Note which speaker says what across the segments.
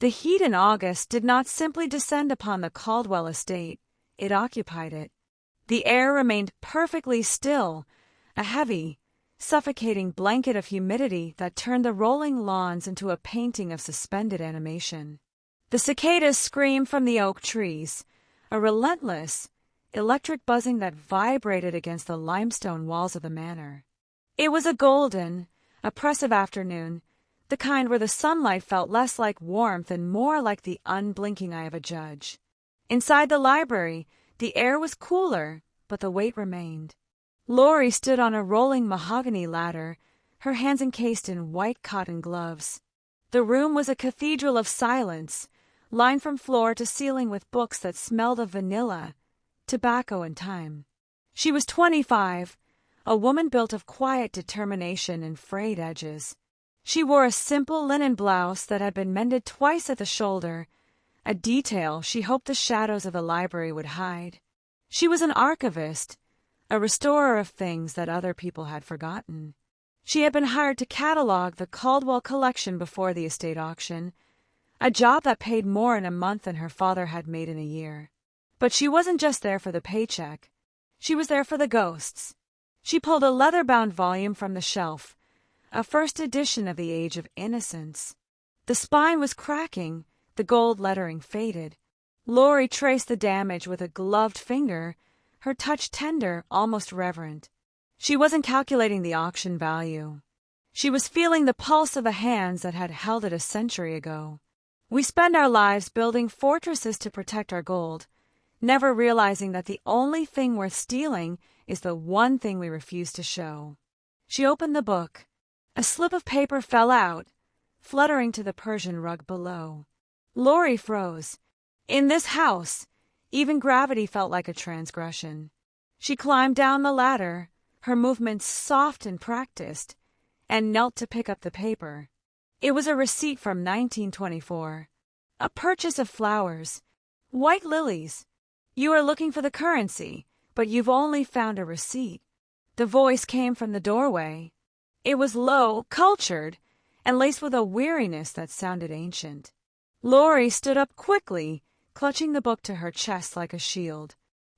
Speaker 1: The heat in August did not simply descend upon the Caldwell Estate, it occupied it. The air remained perfectly still, a heavy, suffocating blanket of humidity that turned the rolling lawns into a painting of suspended animation. The cicadas screamed from the oak trees, a relentless, electric buzzing that vibrated against the limestone walls of the manor. It was a golden, oppressive afternoon, the kind where the sunlight felt less like warmth and more like the unblinking eye of a judge. Inside the library, the air was cooler, but the weight remained. Laurie stood on a rolling mahogany ladder, her hands encased in white cotton gloves. The room was a cathedral of silence, lined from floor to ceiling with books that smelled of vanilla, tobacco, and time. She was 25, a woman built of quiet determination and frayed edges. She wore a simple linen blouse that had been mended twice at the shoulder, a detail she hoped the shadows of the library would hide. She was an archivist, a restorer of things that other people had forgotten. She had been hired to catalog the Caldwell collection before the estate auction, a job that paid more in a month than her father had made in a year. But she wasn't just there for the paycheck. She was there for the ghosts. She pulled a leather-bound volume from the shelf, a first edition of The Age of Innocence. The spine was cracking, the gold lettering faded. Laurie traced the damage with a gloved finger, her touch tender, almost reverent. She wasn't calculating the auction value. She was feeling the pulse of the hands that had held it a century ago. We spend our lives building fortresses to protect our gold, never realizing that the only thing worth stealing is the one thing we refuse to show. She opened the book. A slip of paper fell out, fluttering to the Persian rug below. Laurie froze. In this house, even gravity felt like a transgression. She climbed down the ladder, her movements soft and practiced, and knelt to pick up the paper. It was a receipt from 1924. A purchase of flowers, white lilies. You are looking for the currency, but you've only found a receipt. The voice came from the doorway. It was low, cultured, and laced with a weariness that sounded ancient. Laurie stood up quickly, clutching the book to her chest like a shield.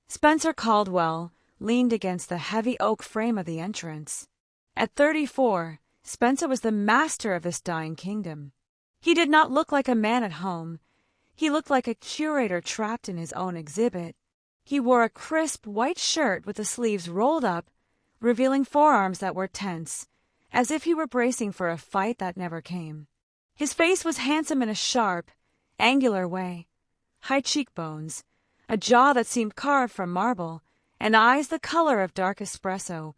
Speaker 1: Spencer Caldwell leaned against the heavy oak frame of the entrance. At 34, Spencer was the master of this dying kingdom. He did not look like a man at home. He looked like a curator trapped in his own exhibit. He wore a crisp white shirt with the sleeves rolled up, revealing forearms that were tense, as if he were bracing for a fight that never came. His face was handsome in a sharp, angular way. High cheekbones, a jaw that seemed carved from marble, and eyes the color of dark espresso,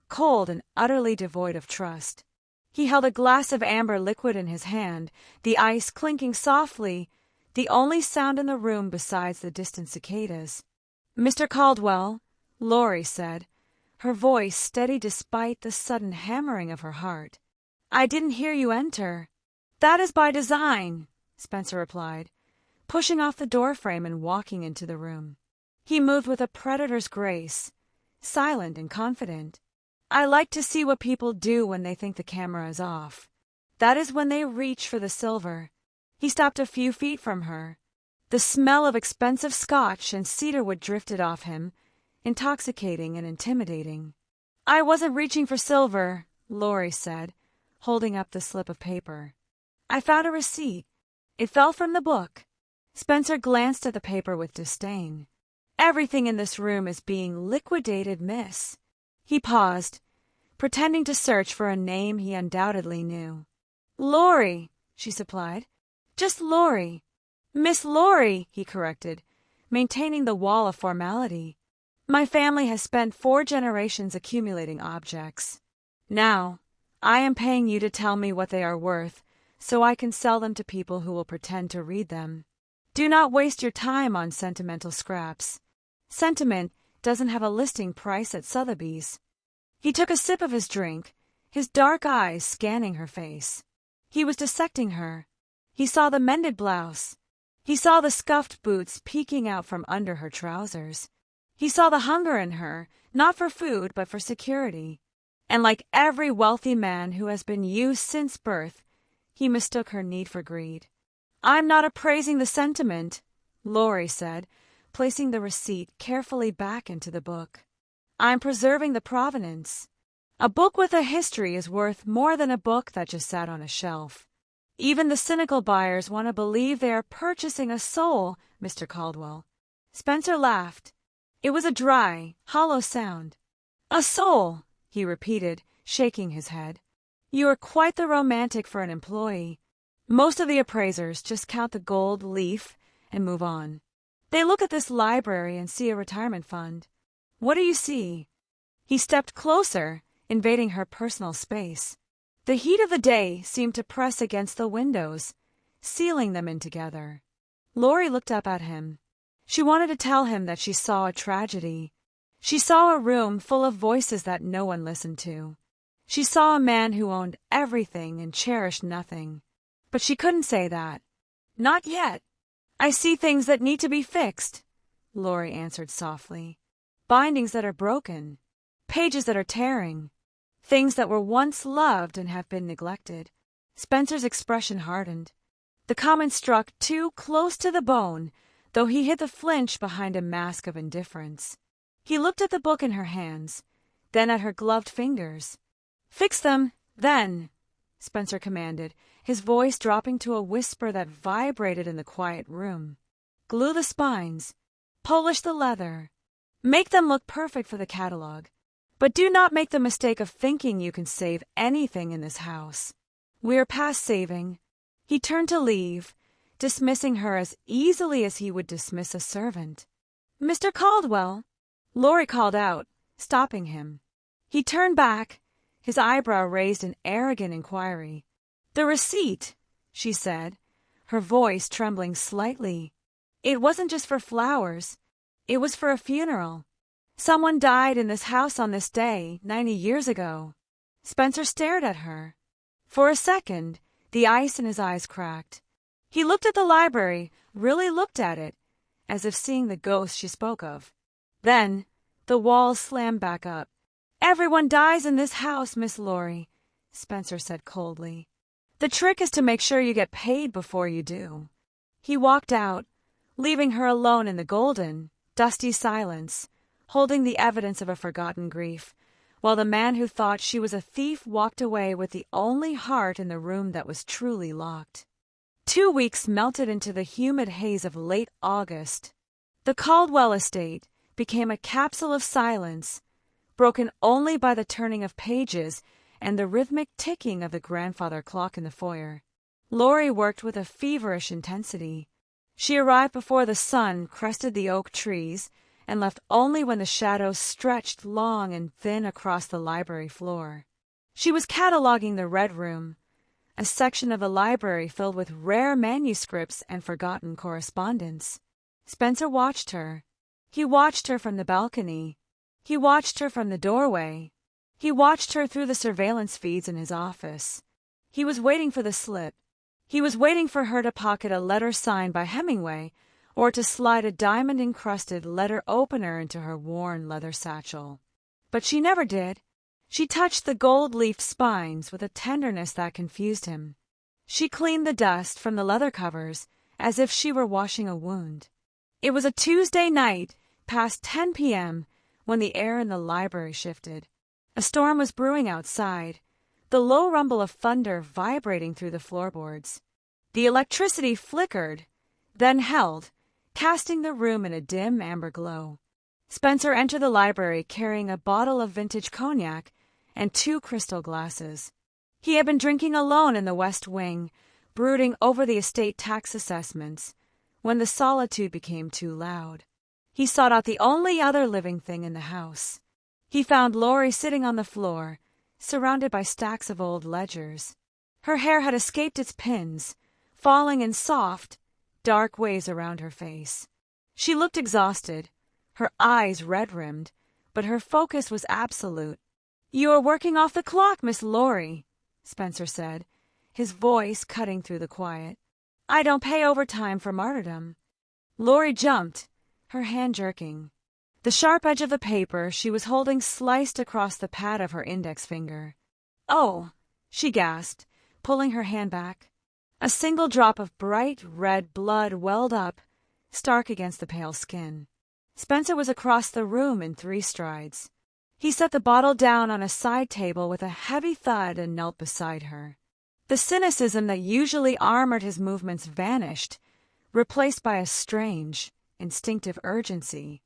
Speaker 1: cold and utterly devoid of trust. He held a glass of amber liquid in his hand, the ice clinking softly, the only sound in the room besides the distant cicadas. "Mr. Caldwell," Laurie said, her voice steady despite the sudden hammering of her heart. "I didn't hear you enter." "That is by design," Spencer replied, pushing off the doorframe and walking into the room. He moved with a predator's grace, silent and confident. "I like to see what people do when they think the camera is off. That is when they reach for the silver." He stopped a few feet from her. The smell of expensive scotch and cedarwood drifted off him, intoxicating and intimidating. "I wasn't reaching for silver," Laurie said, holding up the slip of paper. "I found a receipt. It fell from the book." Spencer glanced at the paper with disdain. "Everything in this room is being liquidated, miss." He paused, pretending to search for a name he undoubtedly knew. "Laurie," she supplied. "Just Laurie." "Miss Laurie," he corrected, maintaining the wall of formality. "My family has spent 4 generations accumulating objects. Now, I am paying you to tell me what they are worth, so I can sell them to people who will pretend to read them. Do not waste your time on sentimental scraps. Sentiment doesn't have a listing price at Sotheby's." He took a sip of his drink, his dark eyes scanning her face. He was dissecting her. He saw the mended blouse. He saw the scuffed boots peeking out from under her trousers. He saw the hunger in her, not for food but for security. And like every wealthy man who has been used since birth, he mistook her need for greed. I'm not appraising the sentiment, Laurie said, placing the receipt carefully back into the book. I'm preserving the provenance. A book with a history is worth more than a book that just sat on a shelf. Even the cynical buyers want to believe they are purchasing a soul, Mr. Caldwell. Spencer laughed. It was a dry, hollow sound. A soul, he repeated, shaking his head. You are quite the romantic for an employee. Most of the appraisers just count the gold leaf and move on. They look at this library and see a retirement fund. What do you see? He stepped closer, invading her personal space. The heat of the day seemed to press against the windows, sealing them in together. Laurie looked up at him. She wanted to tell him that she saw a tragedy. She saw a room full of voices that no one listened to. She saw a man who owned everything and cherished nothing. But she couldn't say that. Not yet. I see things that need to be fixed, Laurie answered softly. Bindings that are broken, pages that are tearing, things that were once loved and have been neglected. Spencer's expression hardened. The comment struck too close to the bone, though he hid the flinch behind a mask of indifference. He looked at the book in her hands, then at her gloved fingers. Fix them, then, Spencer commanded, his voice dropping to a whisper that vibrated in the quiet room. Glue the spines, polish the leather, make them look perfect for the catalog. But do not make the mistake of thinking you can save anything in this house. We are past saving. He turned to leave, dismissing her as easily as he would dismiss a servant. Mr. Caldwell, Laurie called out, stopping him. He turned back, his eyebrow raised in arrogant inquiry. The receipt, she said, her voice trembling slightly. It wasn't just for flowers. It was for a funeral. Someone died in this house on this day, 90 years ago. Spencer stared at her. For a second, the ice in his eyes cracked. He looked at the library, really looked at it, as if seeing the ghost she spoke of. Then, the walls slammed back up. Everyone dies in this house, Miss Laurie, Spencer said coldly. The trick is to make sure you get paid before you do. He walked out, leaving her alone in the golden, dusty silence, holding the evidence of a forgotten grief, while the man who thought she was a thief walked away with the only heart in the room that was truly locked. 2 weeks melted into the humid haze of late August. The Caldwell Estate became a capsule of silence, broken only by the turning of pages and the rhythmic ticking of the grandfather clock in the foyer. Laurie worked with a feverish intensity. She arrived before the sun crested the oak trees and left only when the shadows stretched long and thin across the library floor. She was cataloging the Red Room, a section of the library filled with rare manuscripts and forgotten correspondence. Spencer watched her. He watched her from the balcony. He watched her from the doorway. He watched her through the surveillance feeds in his office. He was waiting for the slip. He was waiting for her to pocket a letter signed by Hemingway, or to slide a diamond-encrusted letter opener into her worn leather satchel. But she never did. She touched the gold-leaf spines with a tenderness that confused him. She cleaned the dust from the leather covers as if she were washing a wound. It was a Tuesday night, past 10 p.m., when the air in the library shifted. A storm was brewing outside, the low rumble of thunder vibrating through the floorboards. The electricity flickered, then held, casting the room in a dim amber glow. Spencer entered the library carrying a bottle of vintage cognac and 2 crystal glasses. He had been drinking alone in the West Wing, brooding over the estate tax assessments, when the solitude became too loud. He sought out the only other living thing in the house. He found Laurie sitting on the floor, surrounded by stacks of old ledgers. Her hair had escaped its pins, falling in soft, dark waves around her face. She looked exhausted, her eyes red-rimmed, but her focus was absolute. "You are working off the clock, Miss Laurie," Spencer said, his voice cutting through the quiet. "I don't pay overtime for martyrdom." Laurie jumped, her hand jerking. The sharp edge of the paper she was holding sliced across the pad of her index finger. "Oh," she gasped, pulling her hand back. A single drop of bright red blood welled up, stark against the pale skin. Spencer was across the room in 3 strides. He set the bottle down on a side table with a heavy thud and knelt beside her. The cynicism that usually armored his movements vanished, replaced by a strange, instinctive urgency.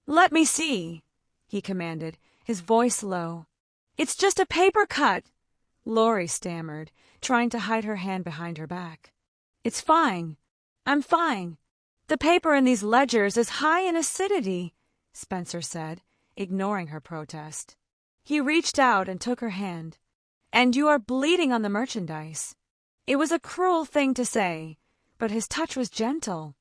Speaker 1: "Let me see," he commanded, his voice low. "It's just a paper cut," Laurie stammered, trying to hide her hand behind her back. "It's fine. I'm fine. The paper in these ledgers is high in acidity," Spencer said, ignoring her protest. He reached out and took her hand. "And you are bleeding on the merchandise." It was a cruel thing to say, but his touch was gentle.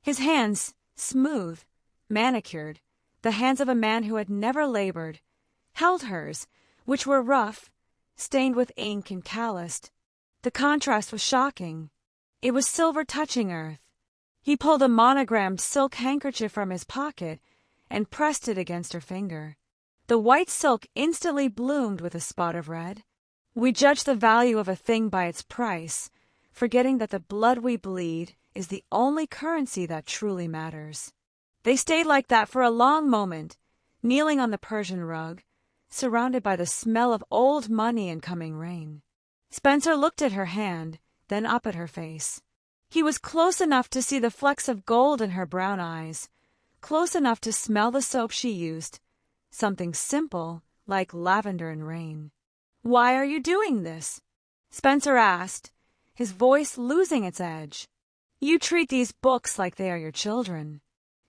Speaker 1: His hands, smooth, manicured, the hands of a man who had never labored, held hers, which were rough, stained with ink and calloused. The contrast was shocking. It was silver touching earth. He pulled a monogrammed silk handkerchief from his pocket and pressed it against her finger. The white silk instantly bloomed with a spot of red. We judge the value of a thing by its price, forgetting that the blood we bleed is the only currency that truly matters. They stayed like that for a long moment, kneeling on the Persian rug, surrounded by the smell of old money and coming rain. Spencer looked at her hand, then up at her face. He was close enough to see the flecks of gold in her brown eyes, close enough to smell the soap she used, something simple like lavender and rain. "Why are you doing this?" Spencer asked, his voice losing its edge. "You treat these books like they are your children.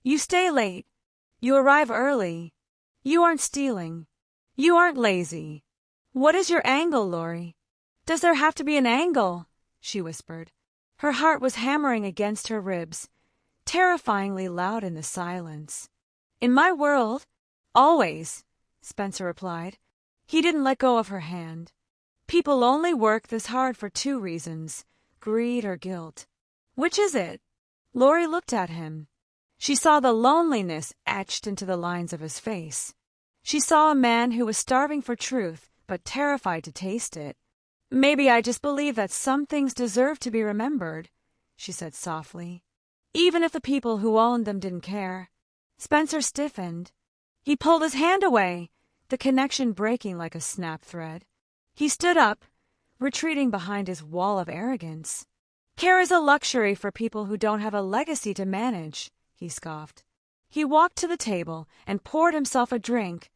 Speaker 1: You stay late. You arrive early. You aren't stealing. You aren't lazy. What is your angle, Laurie?" "Does there have to be an angle?" she whispered. Her heart was hammering against her ribs, terrifyingly loud in the silence. "In my world, always," Spencer replied. He didn't let go of her hand. "People only work this hard for 2 reasons, greed or guilt." "Which is it?" Laurie looked at him. She saw the loneliness etched into the lines of his face. She saw a man who was starving for truth, but terrified to taste it. "Maybe I just believe that some things deserve to be remembered," she said softly, "even if the people who owned them didn't care." Spencer stiffened. He pulled his hand away, the connection breaking like a snapped thread. He stood up, retreating behind his wall of arrogance. "Care is a luxury for people who don't have a legacy to manage," he scoffed. He walked to the table and poured himself a drink,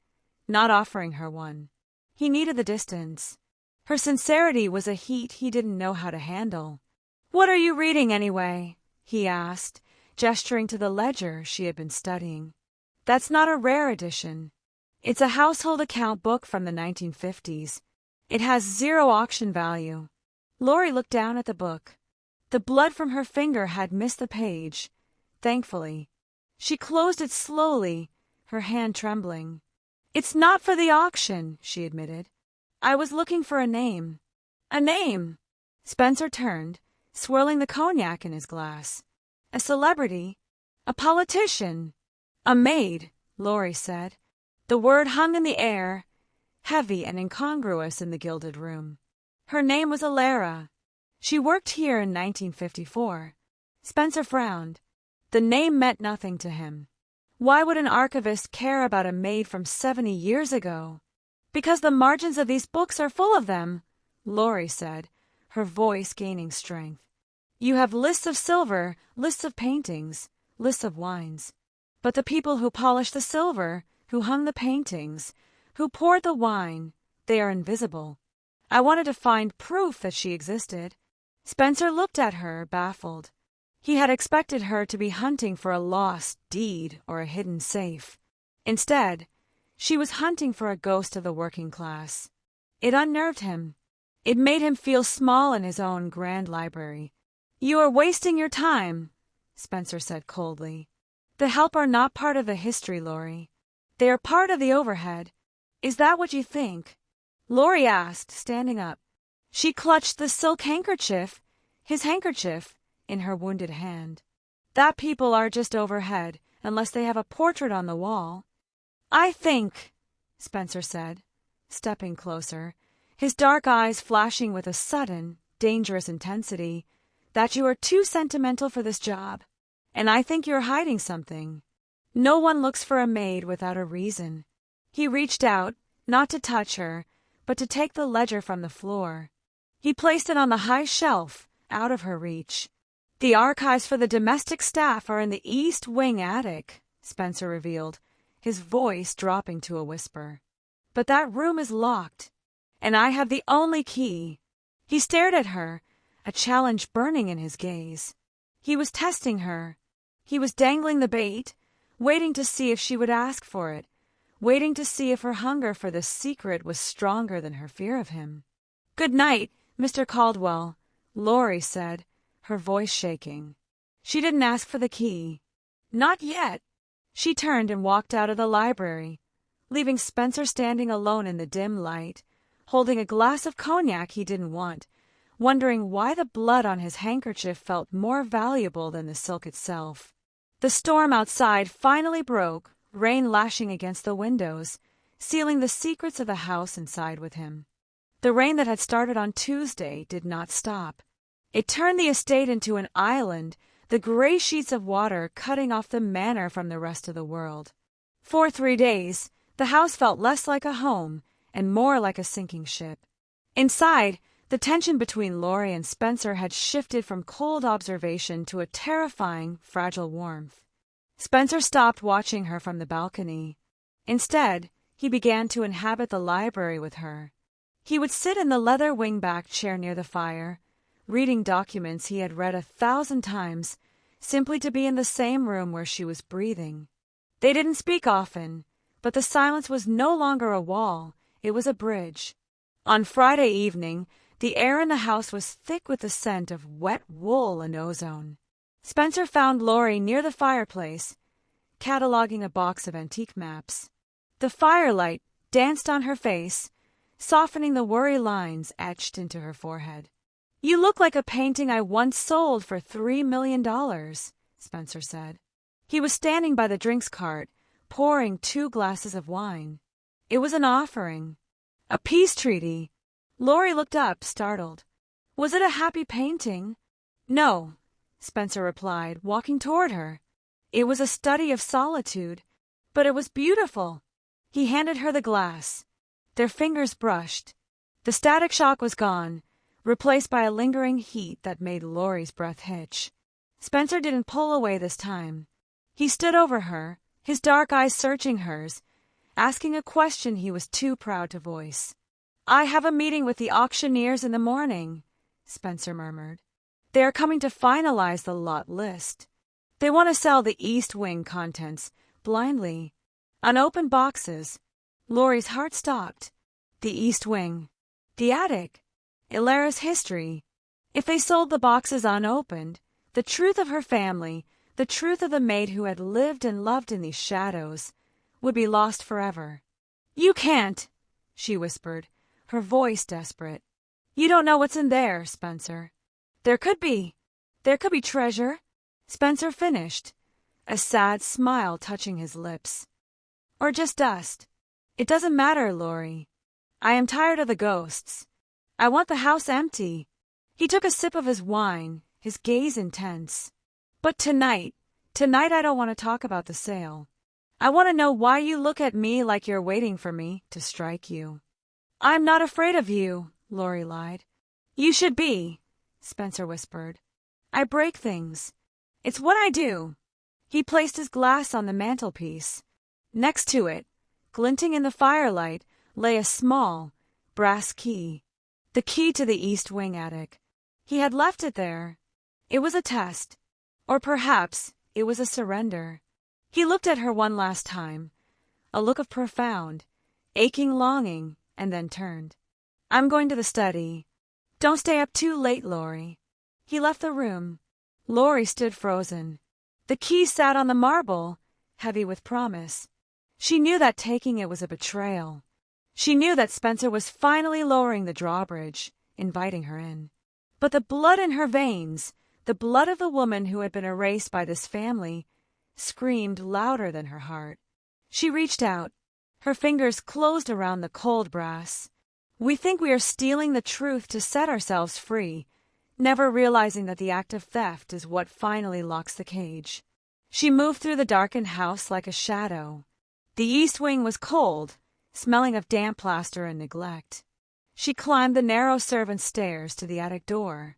Speaker 1: not offering her one. He needed the distance. Her sincerity was a heat he didn't know how to handle. "What are you reading, anyway?" he asked, gesturing to the ledger she had been studying. "That's not a rare edition. It's a household account book from the 1950s. It has 0 auction value." Laurie looked down at the book. The blood from her finger had missed the page, thankfully. She closed it slowly, her hand trembling. "It's not for the auction," she admitted. "I was looking for a name." "A name?" Spencer turned, swirling the cognac in his glass. "A celebrity? A politician?" "A maid," Laurie said. The word hung in the air, heavy and incongruous in the gilded room. Her name was Alara. She worked here in 1954. Spencer frowned. The name meant nothing to him. Why would an archivist care about a maid from 70 years ago? "Because the margins of these books are full of them," Laurie said, her voice gaining strength. "You have lists of silver, lists of paintings, lists of wines. But the people who polished the silver, who hung the paintings, who poured the wine, they are invisible. I wanted to find proof that she existed." Spencer looked at her, baffled. He had expected her to be hunting for a lost deed or a hidden safe. Instead, she was hunting for a ghost of the working class. It unnerved him. It made him feel small in his own grand library. "You are wasting your time," Spencer said coldly. "The help are not part of the history, Laurie. They are part of the overhead. Is that what you think?" Laurie asked, standing up. She clutched the silk handkerchief, his handkerchief, in her wounded hand. "That people are just overhead, unless they have a portrait on the wall." "I think," Spencer said, stepping closer, his dark eyes flashing with a sudden, dangerous intensity, that you are too sentimental for this job, and I think you're hiding something. No one looks for a maid without a reason." He reached out, not to touch her, but to take the ledger from the floor. He placed it on the high shelf, out of her reach. "The archives for the domestic staff are in the East Wing attic," Spencer revealed, his voice dropping to a whisper. "But that room is locked, and I have the only key." He stared at her, a challenge burning in his gaze. He was testing her. He was dangling the bait, waiting to see if she would ask for it, waiting to see if her hunger for this secret was stronger than her fear of him. "Good night, Mr. Caldwell," Laurie said, her voice shaking. She didn't ask for the key. Not yet. She turned and walked out of the library, leaving Spencer standing alone in the dim light, holding a glass of cognac he didn't want, wondering why the blood on his handkerchief felt more valuable than the silk itself. The storm outside finally broke, rain lashing against the windows, sealing the secrets of the house inside with him. The rain that had started on Tuesday did not stop. It turned the estate into an island, the gray sheets of water cutting off the manor from the rest of the world. For 3 days, the house felt less like a home and more like a sinking ship. Inside, the tension between Laurie and Spencer had shifted from cold observation to a terrifying, fragile warmth. Spencer stopped watching her from the balcony. Instead, he began to inhabit the library with her. He would sit in the leather wing-back chair near the fire, reading documents he had read 1,000 times, simply to be in the same room where she was breathing. They didn't speak often, but the silence was no longer a wall, it was a bridge. On Friday evening, the air in the house was thick with the scent of wet wool and ozone. Spencer found Laurie near the fireplace, cataloging a box of antique maps. The firelight danced on her face, softening the worry lines etched into her forehead. "You look like a painting I once sold for $3 million, Spencer said. He was standing by the drinks cart, pouring 2 glasses of wine. It was an offering. A peace treaty. Laurie looked up, startled. "Was it a happy painting?" "No," Spencer replied, walking toward her. "It was a study of solitude, but it was beautiful." He handed her the glass. Their fingers brushed. The static shock was gone, replaced by a lingering heat that made Laurie's breath hitch. Spencer didn't pull away this time. He stood over her, his dark eyes searching hers, asking a question he was too proud to voice. "I have a meeting with the auctioneers in the morning," Spencer murmured. "They are coming to finalize the lot list. They want to sell the East Wing contents, blindly. Unopened boxes." Laurie's heart stopped. The East Wing. The attic. Ilara's history. If they sold the boxes unopened, the truth of her family, the truth of the maid who had lived and loved in these shadows, would be lost forever. "You can't," she whispered, her voice desperate. "You don't know what's in there, Spencer." There could be treasure," Spencer finished, a sad smile touching his lips. "Or just dust. It doesn't matter, Laurie. I am tired of the ghosts. I want the house empty." He took a sip of his wine, his gaze intense. "But tonight I don't want to talk about the sale. I want to know why you look at me like you're waiting for me to strike you." "I'm not afraid of you," Laurie lied. "You should be," Spencer whispered. "I break things. It's what I do." He placed his glass on the mantelpiece. Next to it, glinting in the firelight, lay a small, brass key. The key to the East Wing attic. He had left it there. It was a test. Or perhaps it was a surrender. He looked at her one last time, a look of profound, aching longing, and then turned. "I'm going to the study. Don't stay up too late, Laurie." He left the room. Laurie stood frozen. The key sat on the marble, heavy with promise. She knew that taking it was a betrayal. She knew that Spencer was finally lowering the drawbridge, inviting her in. But the blood in her veins, the blood of the woman who had been erased by this family, screamed louder than her heart. She reached out. Her fingers closed around the cold brass. "We think we are stealing the truth to set ourselves free. never realizing that the act of theft is what finally locks the cage. She moved through the darkened house like a shadow. The east wing was cold, smelling of damp plaster and neglect. She climbed the narrow servants' stairs to the attic door.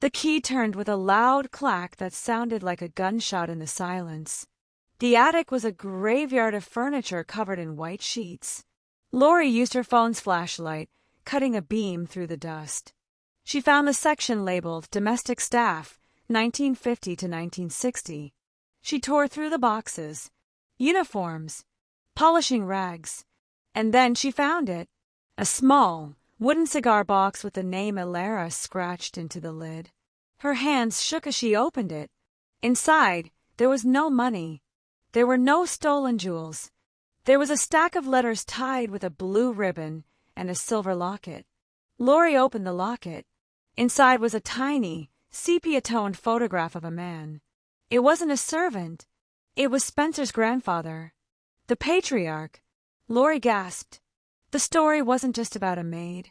Speaker 1: The key turned with a loud clack that sounded like a gunshot in the silence. The attic was a graveyard of furniture covered in white sheets. Laurie used her phone's flashlight, cutting a beam through the dust. She found the section labeled Domestic Staff, 1950 to 1960. She tore through the boxes, uniforms, polishing rags, and then she found it, a small, wooden cigar box with the name Elara scratched into the lid. Her hands shook as she opened it. Inside, there was no money. There were no stolen jewels. There was a stack of letters tied with a blue ribbon and a silver locket. Laurie opened the locket. Inside was a tiny, sepia-toned photograph of a man. It wasn't a servant. It was Spencer's grandfather, the patriarch. Laurie gasped. The story wasn't just about a maid.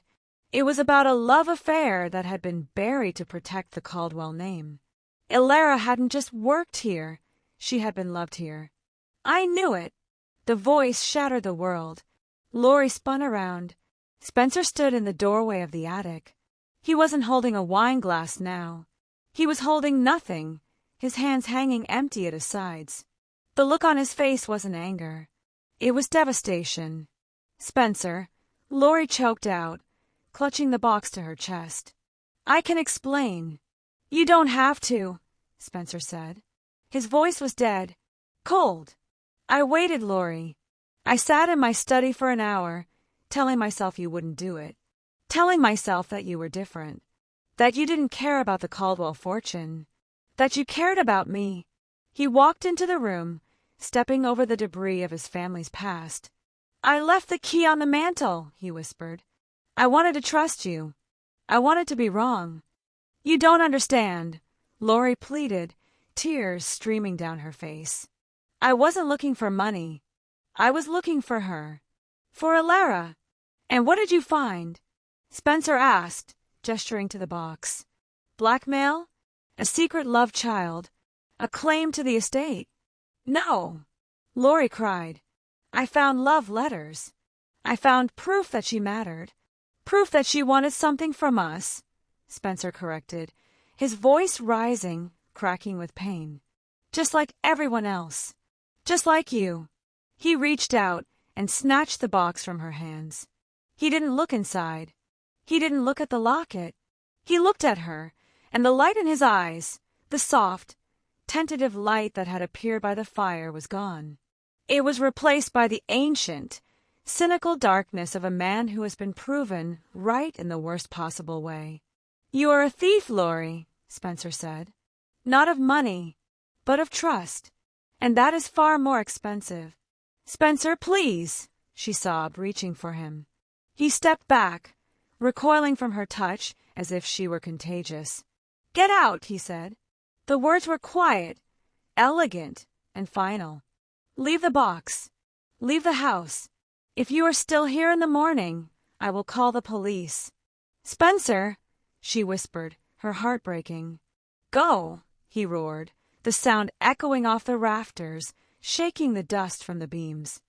Speaker 1: It was about a love affair that had been buried to protect the Caldwell name. Elara hadn't just worked here. She had been loved here. I knew it. The voice shattered the world. Laurie spun around. Spencer stood in the doorway of the attic. He wasn't holding a wine glass now. He was holding nothing, his hands hanging empty at his sides. The look on his face wasn't anger. It was devastation. Spencer, Laurie choked out, clutching the box to her chest. I can explain. You don't have to, Spencer said. His voice was dead, cold. I waited, Laurie. I sat in my study for an hour, telling myself you wouldn't do it. Telling myself that you were different. That you didn't care about the Caldwell fortune. That you cared about me. He walked into the room, stepping over the debris of his family's past. I left the key on the mantel, he whispered. I wanted to trust you. I wanted to be wrong. You don't understand, Laurie pleaded, tears streaming down her face. I wasn't looking for money. I was looking for her. For Elara. And what did you find? Spencer asked, gesturing to the box. Blackmail? A secret love child? A claim to the estate? No, Laurie cried. I found love letters. I found proof that she mattered. Proof that she wanted something from us, Spencer corrected, his voice rising, cracking with pain. Just like everyone else. Just like you. He reached out and snatched the box from her hands. He didn't look inside. He didn't look at the locket. He looked at her, and the light in his eyes, the soft, tentative light that had appeared by the fire, was gone. It was replaced by the ancient, cynical darkness of a man who has been proven right in the worst possible way. You are a thief, Laurie, Spencer said. Not of money, but of trust. And that is far more expensive. Spencer, please, she sobbed, reaching for him. He stepped back, recoiling from her touch as if she were contagious. Get out, he said. The words were quiet, elegant, and final. Leave the box. Leave the house. If you are still here in the morning, I will call the police. Spencer, she whispered, her heart breaking. Go, he roared, the sound echoing off the rafters, shaking the dust from the beams.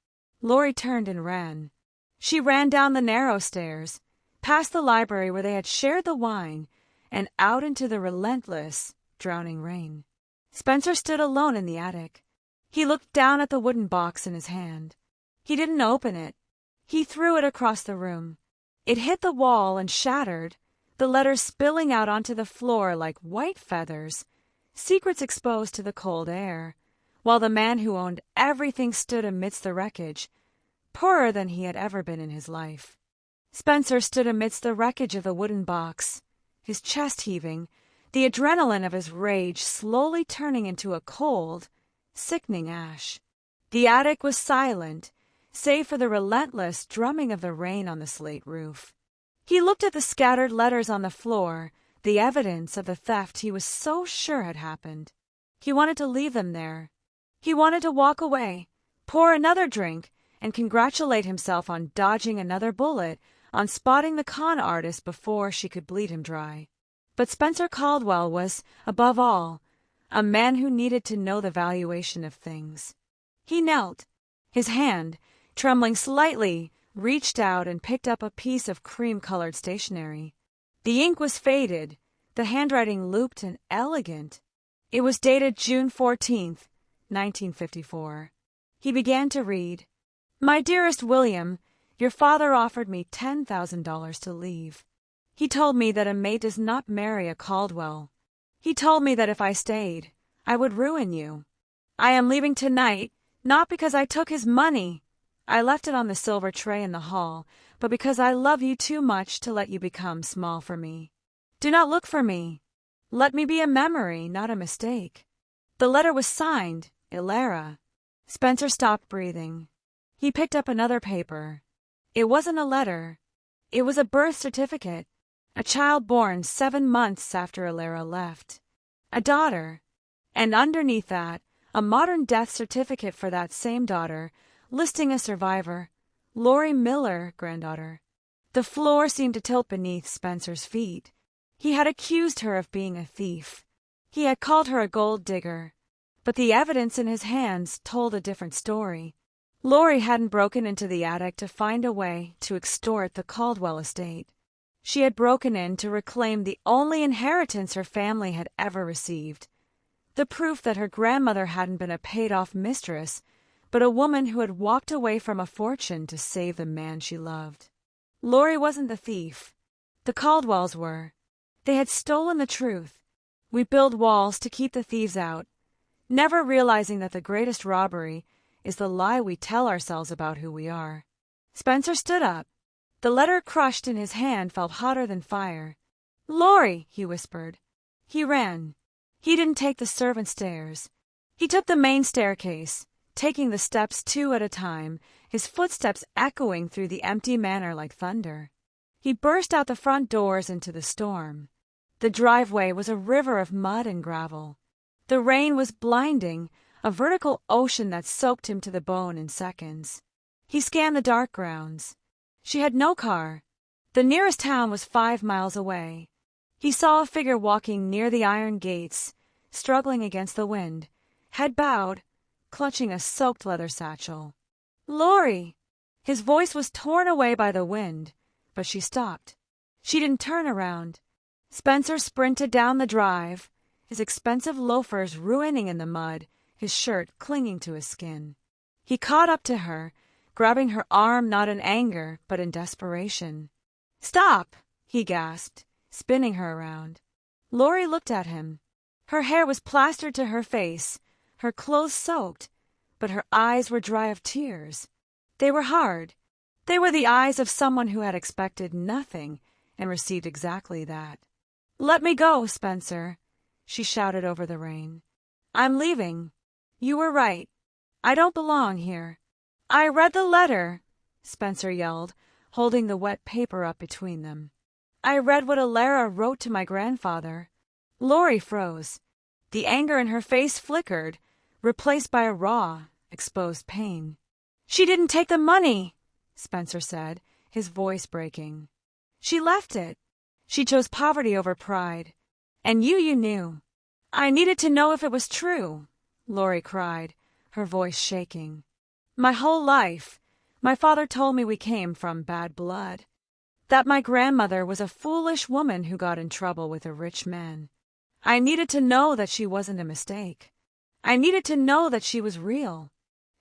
Speaker 1: Laurie turned and ran. She ran down the narrow stairs, past the library where they had shared the wine, and out into the relentless, drowning rain. Spencer stood alone in the attic. He looked down at the wooden box in his hand. He didn't open it. He threw it across the room. It hit the wall and shattered, the letters spilling out onto the floor like white feathers, secrets exposed to the cold air, while the man who owned everything stood amidst the wreckage, poorer than he had ever been in his life. Spencer stood amidst the wreckage of the wooden box, his chest heaving, the adrenaline of his rage slowly turning into a cold, sickening ash. The attic was silent, save for the relentless drumming of the rain on the slate roof. He looked at the scattered letters on the floor, the evidence of the theft he was so sure had happened. He wanted to leave them there. He wanted to walk away, pour another drink, and congratulate himself on dodging another bullet, on spotting the con artist before she could bleed him dry. But Spencer Caldwell was, above all, a man who needed to know the valuation of things. He knelt. His hand, trembling slightly, reached out and picked up a piece of cream-colored stationery. The ink was faded, the handwriting looped and elegant. It was dated June 14th, 1954. He began to read, "My dearest William, your father offered me $10,000 to leave. He told me that a mate does not marry a Caldwell. He told me that if I stayed, I would ruin you. I am leaving tonight, not because I took his money. I left it on the silver tray in the hall, but because I love you too much to let you become small for me. Do not look for me. Let me be a memory, not a mistake." The letter was signed, Ilera. Spencer stopped breathing. He picked up another paper. It wasn't a letter. It was a birth certificate. A child born 7 months after Ilera left. A daughter. And underneath that, a modern death certificate for that same daughter, listing a survivor, Laurie Miller, granddaughter. The floor seemed to tilt beneath Spencer's feet. He had accused her of being a thief. He had called her a gold digger. But the evidence in his hands told a different story. Laurie hadn't broken into the attic to find a way to extort the Caldwell estate. She had broken in to reclaim the only inheritance her family had ever received. The proof that her grandmother hadn't been a paid-off mistress, but a woman who had walked away from a fortune to save the man she loved. Laurie wasn't the thief. The Caldwells were. They had stolen the truth. We build walls to keep the thieves out, never realizing that the greatest robbery is the lie we tell ourselves about who we are. Spencer stood up. The letter crushed in his hand felt hotter than fire. "Laurie," he whispered. He ran. He didn't take the servant stairs. He took the main staircase, taking the steps 2 at a time, his footsteps echoing through the empty manor like thunder. He burst out the front doors into the storm. The driveway was a river of mud and gravel. The rain was blinding, a vertical ocean that soaked him to the bone in seconds. He scanned the dark grounds. She had no car. The nearest town was 5 miles away. He saw a figure walking near the iron gates, struggling against the wind, head bowed, clutching a soaked leather satchel. "Laurie!" His voice was torn away by the wind, but she stopped. She didn't turn around. Spencer sprinted down the drive, his expensive loafers ruining in the mud, his shirt clinging to his skin. He caught up to her, grabbing her arm not in anger, but in desperation. "Stop!" he gasped, spinning her around. Laurie looked at him. Her hair was plastered to her face, her clothes soaked, but her eyes were dry of tears. They were hard. They were the eyes of someone who had expected nothing and received exactly that. "Let me go, Spencer," she shouted over the rain. "I'm leaving. You were right. I don't belong here." "I read the letter," Spencer yelled, holding the wet paper up between them. "I read what Ilera wrote to my grandfather." Laurie froze. The anger in her face flickered, replaced by a raw, exposed pain. "She didn't take the money," Spencer said, his voice breaking. "She left it. She chose poverty over pride. And you knew." "I needed to know if it was true," Laurie cried, her voice shaking. "My whole life, my father told me we came from bad blood. That my grandmother was a foolish woman who got in trouble with a rich man. I needed to know that she wasn't a mistake. I needed to know that she was real."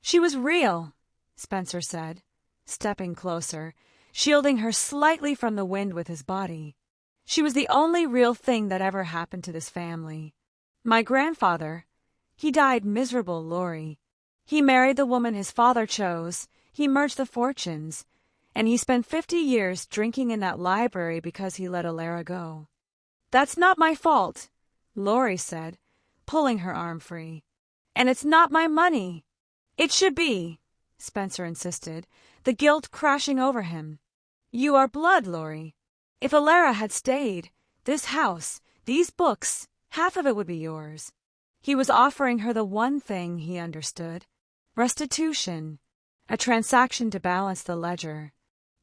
Speaker 1: "She was real," Spencer said, stepping closer, shielding her slightly from the wind with his body. "She was the only real thing that ever happened to this family. My grandfather, he died miserable, Laurie. He married the woman his father chose, he merged the fortunes, and he spent 50 years drinking in that library because he let Ilera go." "That's not my fault," Laurie said, pulling her arm free. "And it's not my money." "It should be," Spencer insisted, the guilt crashing over him. "You are blood, Laurie. If Ilera had stayed, this house, these books, half of it would be yours." He was offering her the one thing he understood: restitution, a transaction to balance the ledger.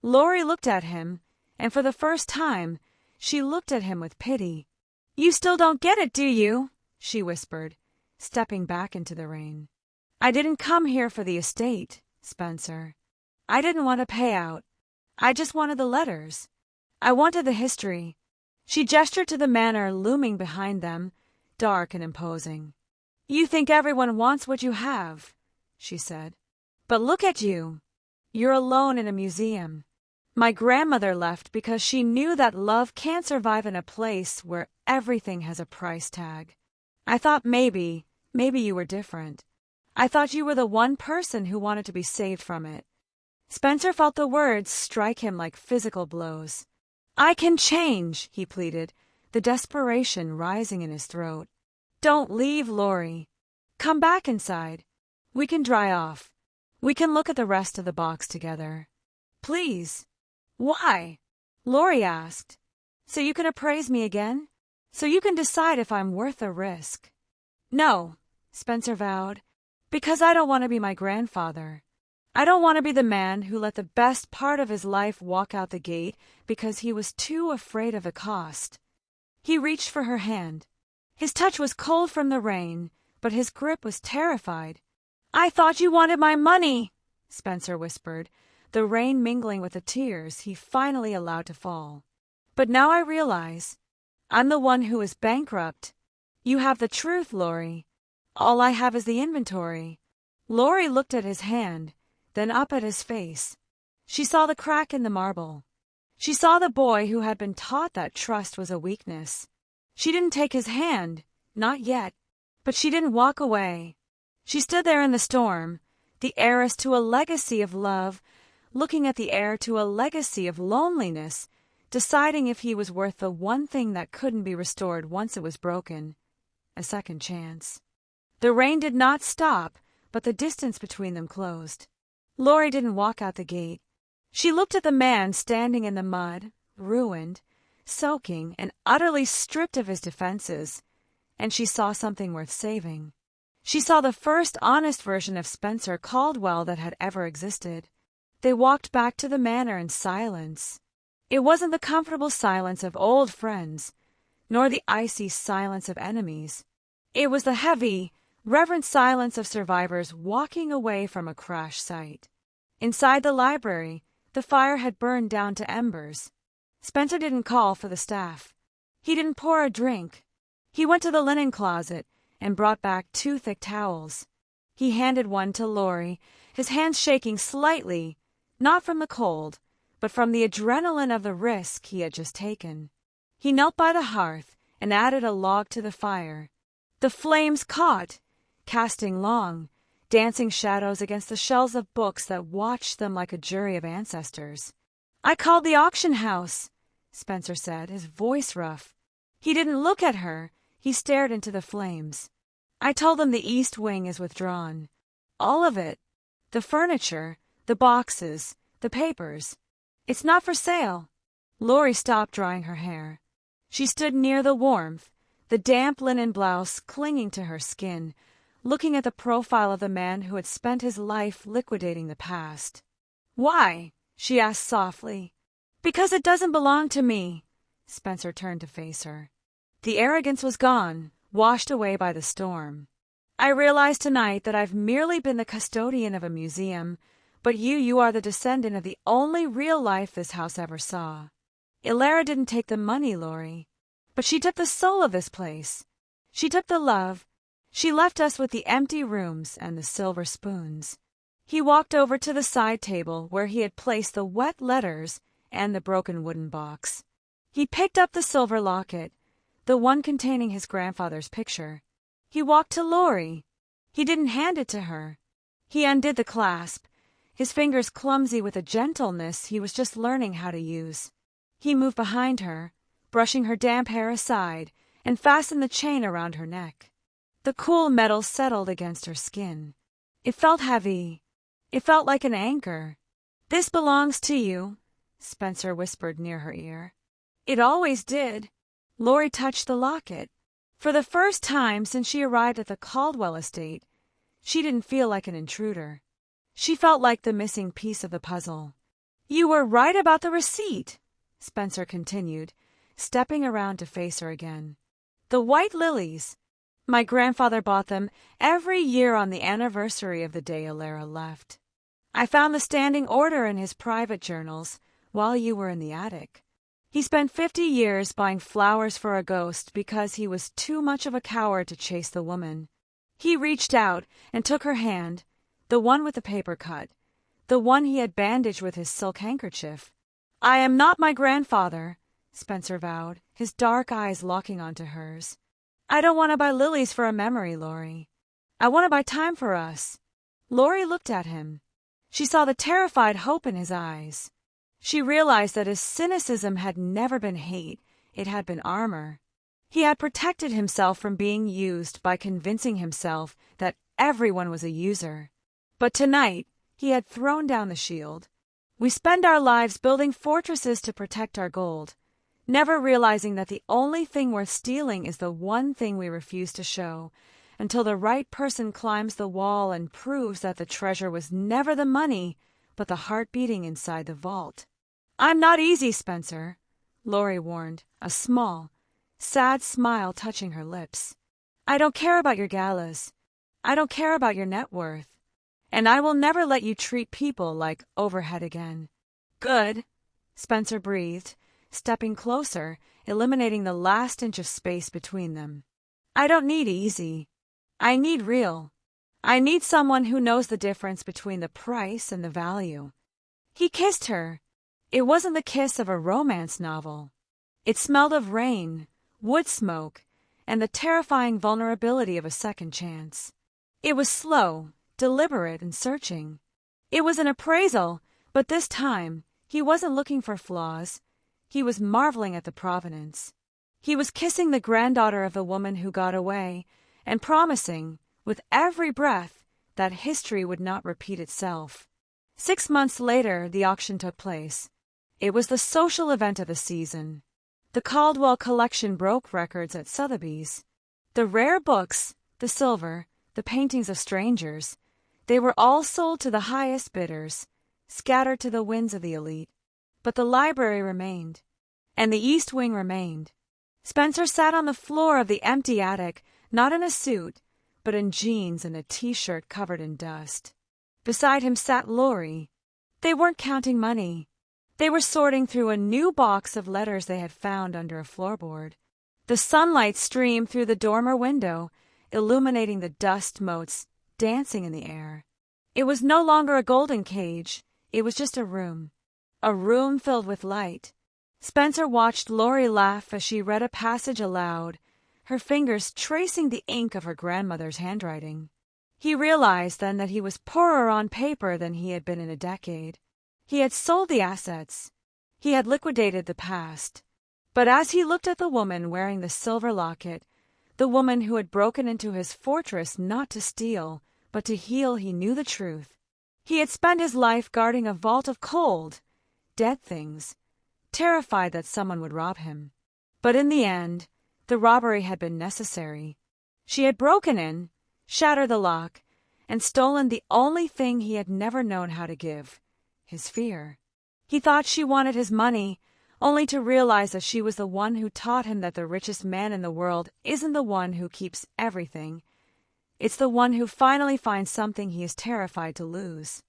Speaker 1: Laurie looked at him, and for the first time, she looked at him with pity. You still don't get it, do you? She whispered, stepping back into the rain. I didn't come here for the estate, Spencer. I didn't want a payout. I just wanted the letters. I wanted the history. She gestured to the manor looming behind them, dark and imposing. You think everyone wants what you have, she said. But look at you. You're alone in a museum. My grandmother left because she knew that love can't survive in a place where everything has a price tag. I thought maybe you were different. I thought you were the one person who wanted to be saved from it. Spencer felt the words strike him like physical blows. I can change, he pleaded, the desperation rising in his throat. Don't leave, Laurie. Come back inside. We can dry off. We can look at the rest of the box together. Please. Why? Laurie asked. So you can appraise me again? So you can decide if I'm worth the risk. No, Spencer vowed, because I don't want to be my grandfather. I don't want to be the man who let the best part of his life walk out the gate because he was too afraid of the cost. He reached for her hand. His touch was cold from the rain, but his grip was terrified. I thought you wanted my money, Spencer whispered, the rain mingling with the tears he finally allowed to fall. But now I realize I'm the one who is bankrupt. You have the truth, Laurie. All I have is the inventory. Laurie looked at his hand, then up at his face. She saw the crack in the marble. She saw the boy who had been taught that trust was a weakness. She didn't take his hand, not yet, but she didn't walk away. She stood there in the storm, the heiress to a legacy of love, looking at the heir to a legacy of loneliness, deciding if he was worth the one thing that couldn't be restored once it was broken, a second chance. The rain did not stop, but the distance between them closed. Laurie didn't walk out the gate. She looked at the man standing in the mud, ruined, soaking, and utterly stripped of his defenses, and she saw something worth saving. She saw the first honest version of Spencer Caldwell that had ever existed. They walked back to the manor in silence. It wasn't the comfortable silence of old friends, nor the icy silence of enemies. It was the heavy, reverent silence of survivors walking away from a crash site. Inside the library, the fire had burned down to embers. Spencer didn't call for the staff. He didn't pour a drink. He went to the linen closet and brought back 2 thick towels. He handed one to Laurie, his hands shaking slightly, not from the cold, but from the adrenaline of the risk he had just taken. He knelt by the hearth and added a log to the fire. The flames caught, casting long, dancing shadows against the shelves of books that watched them like a jury of ancestors. I called the auction house, Spencer said, his voice rough. He didn't look at her. He stared into the flames. I told them the east wing is withdrawn. All of it. The furniture, the boxes, the papers. It's not for sale. Laurie stopped drying her hair. She stood near the warmth, the damp linen blouse clinging to her skin, looking at the profile of the man who had spent his life liquidating the past. Why? She asked softly. Because it doesn't belong to me. Spencer turned to face her. The arrogance was gone, washed away by the storm. I realize tonight that I've merely been the custodian of a museum, but you are the descendant of the only real life this house ever saw. Ilara didn't take the money, Laurie, but she took the soul of this place. She took the love. She left us with the empty rooms and the silver spoons. He walked over to the side table where he had placed the wet letters and the broken wooden box. He picked up the silver locket, the one containing his grandfather's picture. He walked to Laurie. He didn't hand it to her. He undid the clasp, his fingers clumsy with a gentleness he was just learning how to use. He moved behind her, brushing her damp hair aside, and fastened the chain around her neck. The cool metal settled against her skin. It felt heavy. It felt like an anchor. This belongs to you, Spencer whispered near her ear. It always did. Laurie touched the locket. For the first time since she arrived at the Caldwell Estate, she didn't feel like an intruder. She felt like the missing piece of the puzzle. You were right about the receipt, Spencer continued, stepping around to face her again. The white lilies. My grandfather bought them every year on the anniversary of the day Alara left. I found the standing order in his private journals while you were in the attic. He spent 50 years buying flowers for a ghost because he was too much of a coward to chase the woman. He reached out and took her hand, the one with the paper cut, the one he had bandaged with his silk handkerchief. I am not my grandfather, Spencer vowed, his dark eyes locking onto hers. I don't want to buy lilies for a memory, Laurie. I want to buy time for us. Laurie looked at him. She saw the terrified hope in his eyes. She realized that his cynicism had never been hate, it had been armor. He had protected himself from being used by convincing himself that everyone was a user. But tonight, he had thrown down the shield. We spend our lives building fortresses to protect our gold, never realizing that the only thing worth stealing is the one thing we refuse to show, until the right person climbs the wall and proves that the treasure was never the money, but the heart beating inside the vault. I'm not easy, Spencer, Laurie warned, a small, sad smile touching her lips. I don't care about your galas. I don't care about your net worth. And I will never let you treat people like overhead again. Good, Spencer breathed, stepping closer, eliminating the last inch of space between them. I don't need easy. I need real. I need someone who knows the difference between the price and the value. He kissed her. It wasn't the kiss of a romance novel. It smelled of rain, wood smoke, and the terrifying vulnerability of a second chance. It was slow, deliberate, and searching. It was an appraisal, but this time, he wasn't looking for flaws. He was marveling at the provenance. He was kissing the granddaughter of the woman who got away, and promising, with every breath, that history would not repeat itself. 6 months later, the auction took place. It was the social event of the season. The Caldwell collection broke records at Sotheby's. The rare books, the silver, the paintings of strangers, they were all sold to the highest bidders, scattered to the winds of the elite. But the library remained, and the East Wing remained. Spencer sat on the floor of the empty attic, not in a suit, but in jeans and a t-shirt covered in dust. Beside him sat Laurie. They weren't counting money. They were sorting through a new box of letters they had found under a floorboard. The sunlight streamed through the dormer window, illuminating the dust motes dancing in the air. It was no longer a golden cage. It was just a room filled with light. Spencer watched Laurie laugh as she read a passage aloud, her fingers tracing the ink of her grandmother's handwriting. He realized then that he was poorer on paper than he had been in a decade. He had sold the assets. He had liquidated the past. But as he looked at the woman wearing the silver locket, the woman who had broken into his fortress not to steal, but to heal, he knew the truth. He had spent his life guarding a vault of cold, dead things, terrified that someone would rob him. But in the end, the robbery had been necessary. She had broken in, shattered the lock, and stolen the only thing he had never known how to give, his fear. He thought she wanted his money, only to realize that she was the one who taught him that the richest man in the world isn't the one who keeps everything. It's the one who finally finds something he is terrified to lose.